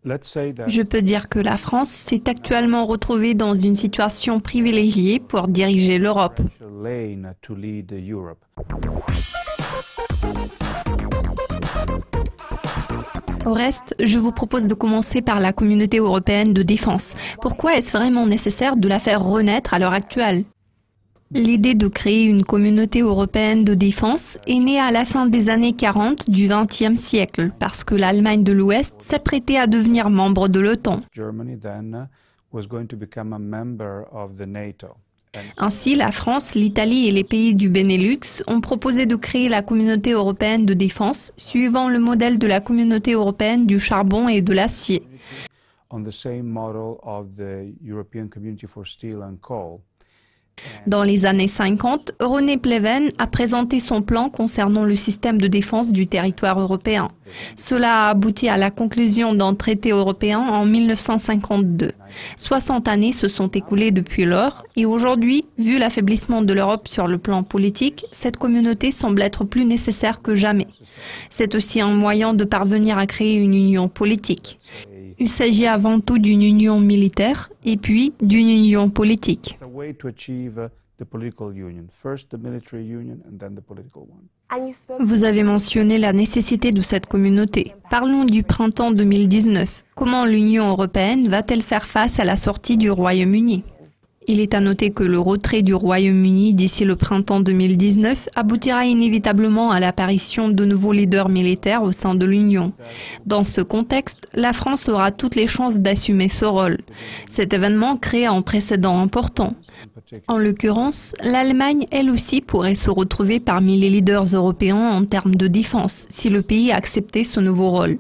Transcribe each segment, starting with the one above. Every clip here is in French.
Je peux dire que la France s'est actuellement retrouvée dans une situation privilégiée pour diriger l'Europe. Au reste, je vous propose de commencer par la communauté européenne de défense. Pourquoi est-ce vraiment nécessaire de la faire renaître à l'heure actuelle ? L'idée de créer une communauté européenne de défense est née à la fin des années 40 du XXe siècle, parce que l'Allemagne de l'Ouest s'apprêtait à devenir membre de l'OTAN. Ainsi, la France, l'Italie et les pays du Benelux ont proposé de créer la communauté européenne de défense, suivant le modèle de la communauté européenne du charbon et de l'acier. Dans les années 50, René Pleven a présenté son plan concernant le système de défense du territoire européen. Cela a abouti à la conclusion d'un traité européen en 1952. 60 années se sont écoulées depuis lors et aujourd'hui, vu l'affaiblissement de l'Europe sur le plan politique, cette communauté semble être plus nécessaire que jamais. C'est aussi un moyen de parvenir à créer une union politique. Il s'agit avant tout d'une union militaire et puis d'une union politique. Vous avez mentionné la nécessité de cette communauté. Parlons du printemps 2019. Comment l'Union européenne va-t-elle faire face à la sortie du Royaume-Uni ? Il est à noter que le retrait du Royaume-Uni d'ici le printemps 2019 aboutira inévitablement à l'apparition de nouveaux leaders militaires au sein de l'Union. Dans ce contexte, la France aura toutes les chances d'assumer ce rôle. Cet événement crée un précédent important. En l'occurrence, l'Allemagne, elle aussi, pourrait se retrouver parmi les leaders européens en termes de défense, si le pays acceptait ce nouveau rôle.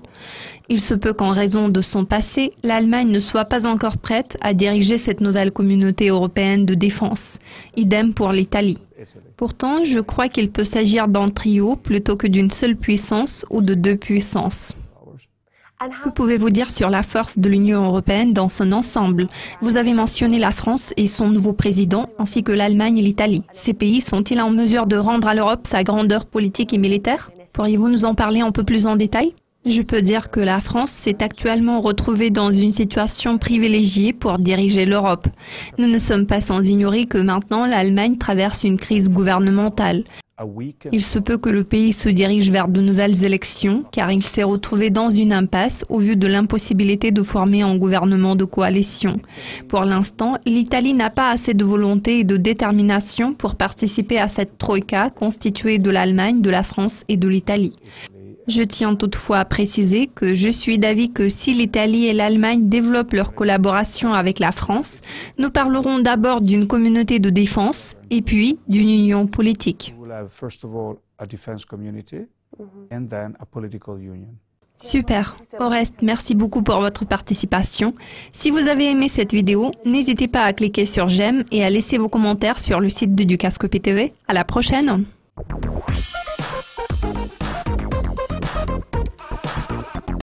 Il se peut qu'en raison de son passé, l'Allemagne ne soit pas encore prête à diriger cette nouvelle communauté européenne de défense. Idem pour l'Italie. Pourtant, je crois qu'il peut s'agir d'un trio plutôt que d'une seule puissance ou de deux puissances. Que pouvez-vous dire sur la force de l'Union européenne dans son ensemble? Vous avez mentionné la France et son nouveau président, ainsi que l'Allemagne et l'Italie. Ces pays sont-ils en mesure de rendre à l'Europe sa grandeur politique et militaire? Pourriez-vous nous en parler un peu plus en détail? Je peux dire que la France s'est actuellement retrouvée dans une situation privilégiée pour diriger l'Europe. Nous ne sommes pas sans ignorer que maintenant l'Allemagne traverse une crise gouvernementale. Il se peut que le pays se dirige vers de nouvelles élections, car il s'est retrouvé dans une impasse au vu de l'impossibilité de former un gouvernement de coalition. Pour l'instant, l'Italie n'a pas assez de volonté et de détermination pour participer à cette troïka constituée de l'Allemagne, de la France et de l'Italie. Je tiens toutefois à préciser que je suis d'avis que si l'Italie et l'Allemagne développent leur collaboration avec la France, nous parlerons d'abord d'une communauté de défense et puis d'une union politique. Super. Au reste, merci beaucoup pour votre participation. Si vous avez aimé cette vidéo, n'hésitez pas à cliquer sur j'aime et à laisser vos commentaires sur le site de Dukascopy TV. À la prochaine!